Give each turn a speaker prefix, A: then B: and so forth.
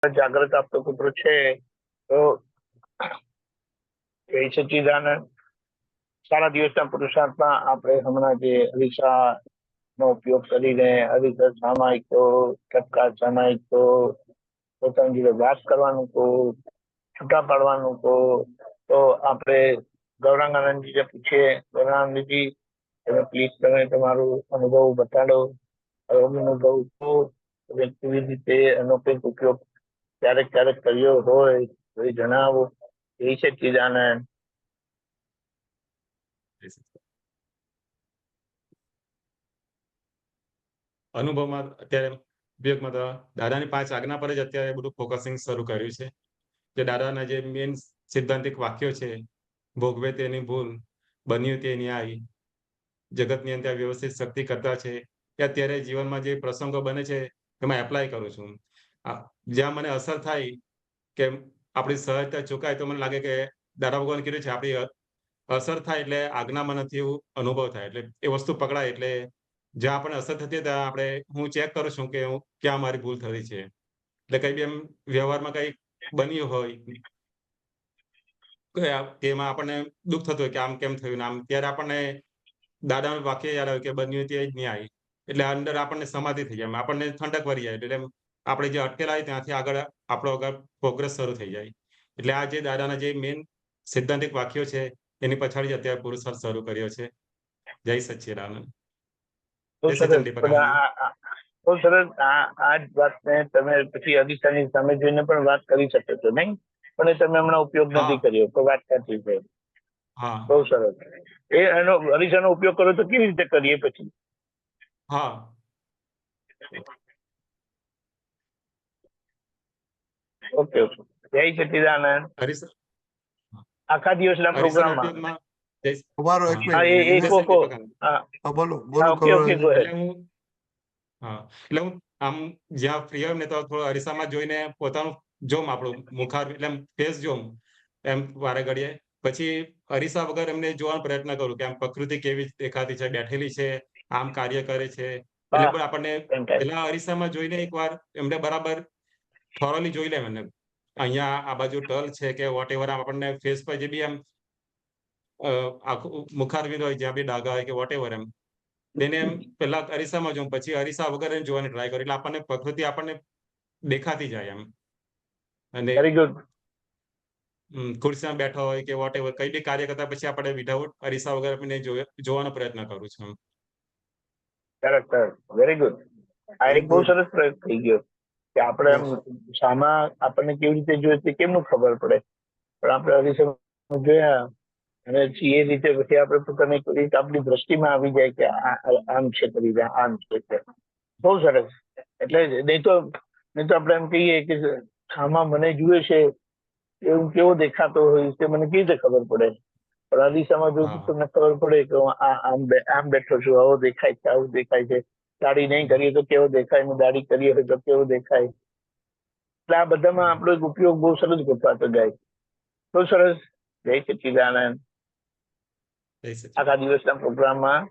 A: જાગ્રત આપતો પુત્ર છે. તો એ સચ્ચિદાનંદ સારા દિવસના પુરુષાર્થમાં આપણે હમણાં જે અરીસા નો ઉપયોગ કરીને અરીસા સામાયિકો, ટપકા સામાયિકો, પોતાની જોડે વાત કરવાનું કહું, છૂટા પાડવાનું કહું, તો આપણે ગૌરાંગાનંદજીને પૂછીએ. ગૌરાંગાનંદજી, તમે પ્લીઝ તમે તમારું અનુભવ બતાડો. અનુભવ કહો, કેવી રીતે એનો કંઈક ઉપયોગ ક્યારેક ક્યારેક કર્યો હોય તો એ જણાવો. એ સચ્ચિદાનંદ.
B: અનુભવમાં અત્યારે ઉપયોગમાં તો દાદાની 5 આજ્ઞા પર જ અત્યારે બધું ફોકસિંગ શરૂ કર્યું છે. કે દાદાના જે મેઇન સિદ્ધાંતિક વાક્યો છે, ભોગવે તેની ભૂલ, બન્યું તે ન્યાય, જગતની અંદર વ્યવસ્થિત શક્તિ કરતા છે, કે અત્યારે જીવનમાં જે પ્રસંગો બને છે એમાં એપ્લાય કરું છું. જ્યાં મને અસર થાય કે આપણી સહજતા ચૂકાય, તો મને લાગે કે દાદા ભગવાન કીધું છે આપણી અસર થાય એટલે આજ્ઞામાં નથી એવું અનુભવ થાય. એટલે એ વસ્તુ પકડાય એટલે જ્યાં આપણને અસર થતી ત્યાં આપણે હું ચેક કરું છું કે ક્યાં મારી ભૂલ થતી છે. એટલે કઈ બી એમ વ્યવહારમાં કઈ બન્યું હોય તેમાં આપણને દુઃખ થતું હોય કે આમ કેમ થયું ને આમ, ત્યારે આપણને દાદાનું વાક્ય યાદ આવે કે બન્યું તે જ ન્યાય. એટલે અંદર આપણને સમાધિ થઈ જાય, આપણને ઠંડક વળી જાય. એટલે આપણે જે અટકેલા હોય ત્યાંથી આગળ આપણો પ્રોગ્રેસ શરૂ થઈ જાય. એટલે આ જે દાદાના જે મેઇન સિદ્ધાંતિક વાક્યો છે એની પછાડી જ અત્યારે પુરુષાર્થ શરૂ કર્યો છે. જય સચ્ચિદાનંદ.
A: બહુ
B: જય
A: સરસ.
B: સચ્ચિદાનંદ દીપક આનંદ.
A: બહુ સરસ. આ જ વાતને તમે પછી અરીસાની સામે જોઈને પણ વાત કરી શકો છો, નહીં? પણ એ તમે હમણાં ઉપયોગ નથી કર્યો, તો વાત સાચી છે.
B: હા
A: બહુ સરસ. એનો અરીસાનો ઉપયોગ કરો તો કેવી રીતે કરીએ પછી?
B: હા
A: ઓકે ઓકે. જય સચ્ચિદાનંદ.
B: હરીસર
A: આખા દિવસના
B: હરીસરના
A: પ્રોગ્રામમાં
B: ઉપયોગમાં જય-
C: તમારો એક
B: હા.
A: હા,
C: મિનિટ
A: એ
B: જય
A: કહો
B: શ્રી
A: કહો.
B: દીપક આનંદ.
A: હા
C: બોલો
A: હા,
C: બોલો
A: ઓકે ઓકે,
C: કરો.
A: ગો
B: એટલે
A: હેડ.
B: એટલે હું આમ જ્યાં ફ્રી હોય ને તો થોડો અરીસામાં જોઈને પોતાનું જોમ, આપણું મુખાર એટલે એમ ફેસ જોમ એમ વારે ઘડીએ. પછી અરીસા વગર એમને જોવાનો પ્રયત્ન કરું કે આમ પ્રકૃતિ કેવી દેખાતી છે, બેઠેલી છે, આમ કાર્ય કરે છે. એટલે
A: હા,
B: પણ આપણને પેલા અરીસામાં જોઈને એકવાર એમને બરાબર થોરોલી જોઈ લેમ એમને. અહીંયા આ બાજુ ટલ છે કે વોટ એવર, આપણને ફેસ પર જે બી એમ આખું મુખારવિંદ હોય, જ્યાં બી ડાઘા હોય કે વોટ એવર એમ, તેને એમ પેલા અરીસામાં જોઉં, પછી અરીસા વગર એને જોવાની ટ્રાય કરું. એટલે આપણને પ્રકૃતિ આપણને દેખાતી જાય એમ. અને
A: વેરી ગુડ.
B: ખુરશીમાં બેઠા હોય કે વોટ એવર, કઈ બી કાર્ય કરતા પછી આપણે વિધાઉટ અરીસા વગર આપણે જોવાનો પ્રયત્ન કરું છું.
A: સરસ સરસ, વેરી ગુડ. આ
C: વેરી
A: એક બહુ
C: ગુડ.
A: સરસ પ્રયોગ થઈ ગયો કે આપણે એમ સામા આપણને કેવી રીતે જોઈએ તે કેમનું ખબર પડે, પણ આપણે અરીસામાં જોયા અને પછી એ રીતે પછી આપણે પોતાની એક રીત આપણી દ્રષ્ટિમાં આવી જાય કે આમ છે, કરી જાય આમ છે. બહુ સરસ. એટલે નહીં તો આપણે એમ કહીએ કે સામા મને જુએ છે, એવું કેવો દેખાતો હોય તે મને કેવી રીતે ખબર પડે? પણ અરીસામાં જો
B: હા
A: તમને ખબર પડે કે હું આમ બેઠો છું, આવો દેખાય છે, આવું દેખાય છે. દાઢી નહીં કરીએ તો કેવો દેખાય ને દાઢી કરીએ હોય તો કેવો દેખાય. એટલે આ બધામાં આપણો એક ઉપયોગ બહુ સરસ ગોઠવાતો જાય. બહુ સરસ. જય સચ્ચિદાનંદ.
B: જય સચ્ચિદાનંદ.
A: આખા દિવસના પ્રોગ્રામમાં